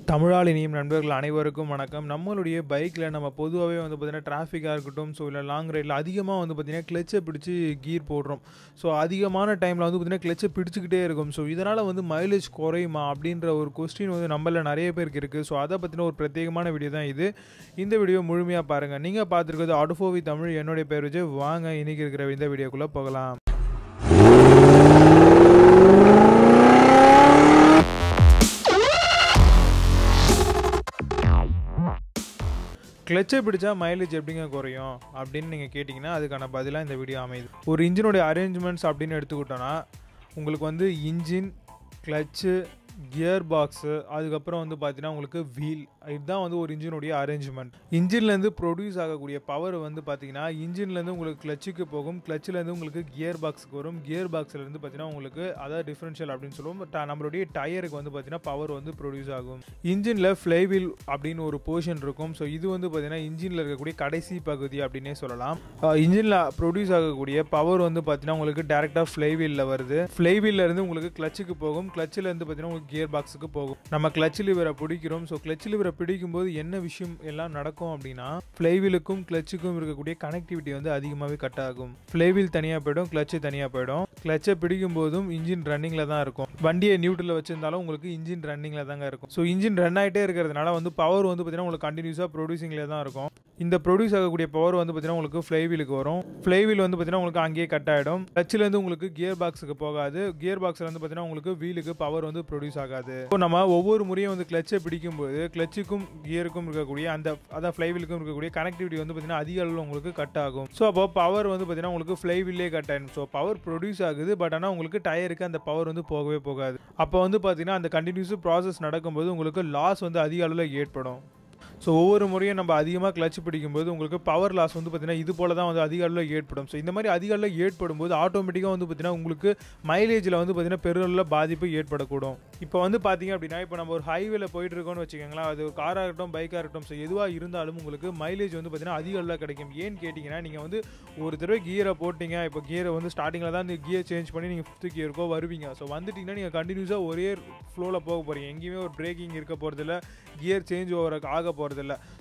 தமிழால் இனியும் நண்பர்கள் அனைவருக்கும் வணக்கம். நம்மளுடைய பைக்கில் நம்ம பொதுவாகவே வந்து பார்த்திங்கன்னா டிராஃபிக்காக இருக்கட்டும், ஸோ இல்லை லாங் ரைடில் அதிகமாக வந்து பார்த்திங்கன்னா கிளச்சை பிடிச்சி கீர் போடுறோம். ஸோ அதிகமான டைமில் வந்து பார்த்திங்கன்னா கிளச்சை பிடிச்சிக்கிட்டே இருக்கும். ஸோ இதனால் வந்து மைலேஜ் குறையுமா அப்படின்ற ஒரு கொஸ்டின் வந்து நம்மள நிறைய பேருக்கு இருக்குது. ஸோ அதை பற்றின ஒரு பிரத்யேகமான வீடியோ தான் இது. இந்த வீடியோ முழுமையாக பாருங்கள். நீங்கள் பார்த்துருக்கிறது ஆட்டோஃபோவி தமிழ். என்னுடைய பேர் விஜய். வாங்க இன்றைக்கி இருக்கிற இந்த வீடியோக்குள்ளே போகலாம். கிளச்சை பிடிச்சா மைலேஜ் எப்படிங்க குறையும் அப்படின்னு நீங்கள் கேட்டிங்கன்னா அதுக்கான பதிலாக இந்த வீடியோ அமையுது. ஒரு இன்ஜினுடைய அரேஞ்ச்மெண்ட்ஸ் அப்படின்னு எடுத்துக்கிட்டோன்னா உங்களுக்கு வந்து இன்ஜின், கிளச்சு, கியர் பாக்ஸு, அதுக்கப்புறம் வந்து பார்த்தீங்கன்னா உங்களுக்கு வீல், இதுதான் வந்து ஒரு இன்ஜினுடைய அரேஞ்ச்மெண்ட். இன்ஜின்லேருந்து ப்ரொடியூஸ் ஆகக்கூடிய பவர் வந்து பார்த்தீங்கன்னா இன்ஜின்லேருந்து உங்களுக்கு கிளச்சுக்கு போகும், கிளச்சிலேருந்து உங்களுக்கு கியர் பாக்ஸுக்கு வரும், கியர் பாக்ஸ்லேருந்து பார்த்தீங்கன்னா உங்களுக்கு அதாவது டிஃப்ரென்ஷியல் அப்படின்னு சொல்லுவோம். நம்மளுடைய டயருக்கு வந்து பார்த்தீங்கன்னா பவர் வந்து ப்ரொடியூஸ் ஆகும். இன்ஜினில் ஃப்ளைவீல் அப்படின்னு ஒரு போர்ஷன் இருக்கும். ஸோ இது வந்து பார்த்தீங்கன்னா இன்ஜினில் இருக்கக்கூடிய கடைசி பகுதி அப்படின்னே சொல்லலாம். இன்ஜினில் ப்ரொடியூஸ் ஆகக்கூடிய பவர் வந்து பார்த்தீங்கன்னா உங்களுக்கு டேரெக்டாக ஃப்ளைவீலில் வருது. ஃப்ளைவீல்லேருந்து உங்களுக்கு கிளச்சுக்கு போகும், கிளச்சிலேருந்து பார்த்தீங்கன்னா கியர் பாக்ஸுக்கு போகும். நம்ம கிளச் லிவரை பிடிக்கிறோம். ஸோ கிளச் லிவரை பிடிக்கும் போது என்ன விஷயம் எல்லாம் நடக்கும் அப்படின்னா ஃப்ளைவீலுக்கும் கிளச்சுக்கும் இருக்கக்கூடிய கனெக்டிவிட்டி வந்து அதிகமாகவே கட் ஆகும். ஃப்ளைவீல் தனியாக போயிடும், கிளச்சு தனியாக போயிடும். கிளச்சை பிடிக்கும் போதும் இன்ஜின் ரன்னிங்கில் தான் இருக்கும். வண்டியை நியூட்ரலில் வச்சிருந்தாலும் உங்களுக்கு இன்ஜின் ரன்னிங்கில் தாங்க இருக்கும். ஸோ இன்ஜின் ரன் ஆகிட்டே இருக்கிறதுனால வந்து பவர் வந்து பார்த்தீங்கன்னா உங்களுக்கு கண்டினியூஸாக ப்ரொடியூசிங்கில் தான் இருக்கும். இந்த ப்ரொடியூஸ் ஆகக்கூடிய பவர் வந்து பார்த்தீங்கன்னா உங்களுக்கு ஃப்ளைவீலுக்கு வரும். ஃப்ளைவீல் வந்து பார்த்தீங்கன்னா உங்களுக்கு அங்கேயே கட் ஆகிடும். கிளச்சிலேருந்து உங்களுக்கு கியர் பாக்ஸுக்கு போகாது. கியர் பாக்ஸில் வந்து பார்த்தீங்கன்னா உங்களுக்கு வீலுக்கு பவர் வந்து ப்ரொடியூஸ் ஆகாது. இப்போ நம்ம ஒவ்வொரு முறையும் வந்து கிளச்சை பிடிக்கும்போது கிளச்சுக்கும் கியருக்கும் இருக்கக்கூடிய அதான் ஃப்ளைவீலுக்கும் இருக்கக்கூடிய கனெக்டிவிட்டி வந்து பார்த்தீங்கன்னா அதிக அளவில் உங்களுக்கு கட் ஆகும். ஸோ அப்போ பவர் வந்து பார்த்தீங்கன்னா உங்களுக்கு ஃப்ளைவீல்லே கட் ஆகிடும். ஸோ பவர் ப்ரொடியூஸ் ஆகுது, பட் ஆனால் உங்களுக்கு டயருக்கு அந்த பவர் வந்து போகவே போகாது. அப்போ வந்து பார்த்தீங்கன்னா அந்த கண்டினியூஸ் ப்ராசஸ் நடக்கும்போது உங்களுக்கு லாஸ் வந்து அதிக அளவில் ஏற்படும். ஸோ ஒவ்வொரு முறையும் நம்ம அதிகமாக கிளச் பிடிக்கும்போது உங்களுக்கு பவர் லாஸ் வந்து பார்த்தீங்கன்னா இது போல தான் வந்து அதிக அளவில் ஏற்படும். ஸோ இந்த மாதிரி அதிக அளவில் ஏற்படும் போது ஆட்டோமேட்டிக்காக வந்து பார்த்தீங்கன்னா உங்களுக்கு மைலேஜில் வந்து பார்த்தீங்கன்னா பெருளவில் பாதிப்பு ஏற்படக்கூடும். இப்போ வந்து பார்த்தீங்க அப்படின்னா இப்போ நம்ம ஒரு ஹைவேல போயிட்டு இருக்கோம்னு வச்சுக்கோங்களேன், அது ஒரு காராக இருக்கட்டும், பைக்காக இருக்கட்டும், ஸோ எதுவாக இருந்தாலும் உங்களுக்கு மைலேஜ் வந்து பார்த்தீங்கன்னா அதிக அளவில் கிடைக்கும். ஏன்னு கேட்டிங்கன்னா நீங்கள் வந்து ஒரு தடவை கியரை போட்டிங்க, இப்போ கியரை வந்து ஸ்டார்டிங்கில் தான் இந்த கியர் சேஞ்ச் பண்ணி நீங்கள் 5th கியருக்கோ வருவீங்க. ஸோ வந்துட்டிங்கன்னா நீங்கள் கண்டினியூஸாக ஒரே ஃப்ளோவில் போக போகிறீங்க. எங்கேயுமே ஒரு பிரேக்கிங் இருக்க போகிறதில்ல, கியர் சேஞ்ச் ஓவருக்கு ஆக போகிறதில்ல.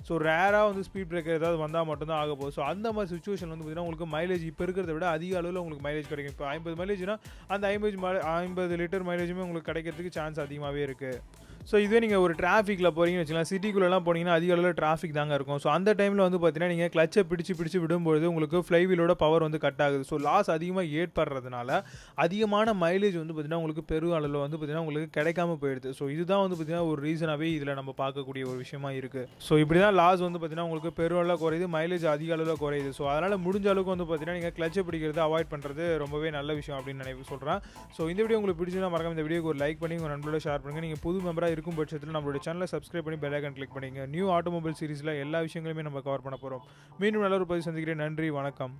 ஸோ ரேராக வந்து ஸ்பீட் பிரேக்கர் ஏதாவது வந்தால் மட்டும்தான் ஆக போகுது. ஸோ அந்த மாதிரி சுச்சுவேஷன் வந்து பார்த்தீங்கன்னா உங்களுக்கு மைலேஜ் இப்போ இருக்கிறத விட அதிக அளவில் உங்களுக்கு மைலேஜ் கிடைக்கும். இப்போ 50 மைலேஜ்னா அந்த 50 லிட்டர் மைலேஜுமே உங்களுக்கு கிடைக்கிறதுக்கு சான்ஸ் அதிகமாகவே இருக்குது. ஸோ இதே நீங்கள் ஒரு டிராஃபிக்கில் போகிறீங்கன்னு வச்சுக்கலாம், சிட்டிக்குள்ளெல்லாம் போனீங்கன்னா அதிக அளவில் டிராஃபிக் தாங்க இருக்கும். ஸோ அந்த டைமில் வந்து பார்த்தீங்கன்னா நீங்கள் கிளச்சை பிடிச்சி விடும்போது உங்களுக்கு ஃப்ளைவீலோட பவர் வந்து கட் ஆகுது. ஸோ லாஸ் அதிகமாக ஏற்படுறதுனால அதிகமான மைலேஜ் வந்து பார்த்தீங்கன்னா உங்களுக்கு பெரும் அளவில் வந்து பார்த்தீங்கன்னா உங்களுக்கு கிடைக்காம போயிடுது. ஸோ இதுதான் வந்து பார்த்தீங்கன்னா ஒரு ரீசனாகவே இதில் நம்ம பார்க்கக்கூடிய ஒரு விஷயமா இருக்குது. ஸோ இப்படி தான் லாஸ் வந்து பார்த்தீங்கன்னா உங்களுக்கு பெரும் அளவில் குறையுது, மைலேஜ் அதிக அளவில் குறையுது. ஸோ அதனால் முடிஞ்ச அளவுக்கு வந்து பார்த்தீங்கன்னா நீங்கள் கிளச்சை பிடிக்கிறது அவாய்ட் பண்ணுறது ரொம்பவே நல்ல விஷயம் அப்படின்னு நினைவு சொல்கிறேன். ஸோ இந்த வீடியோ உங்களுக்கு பிடிச்சதுன்னா மறக்காம இந்த வீடியோக்கு ஒரு லைக் பண்ணி உங்கள் நண்பர்களோட ஷேர் பண்ணுங்கள். நீங்கள் புது மெம்பராக இருக்கும் பட்சத்தில் நம்மளுடைய சேனலை சப்ஸ்கிரைப் பண்ணி பெல் ஐகான் கிளிக் பண்ணிங்க. நியூ ஆட்டோமொபைல் சீரிஸில் எல்லா விஷயங்களுமே நம்ம கவர் பண்ண போகிறோம். மீண்டும் நல்ல ஒரு பதிவு சந்திக்கிறேன். நன்றி, வணக்கம்.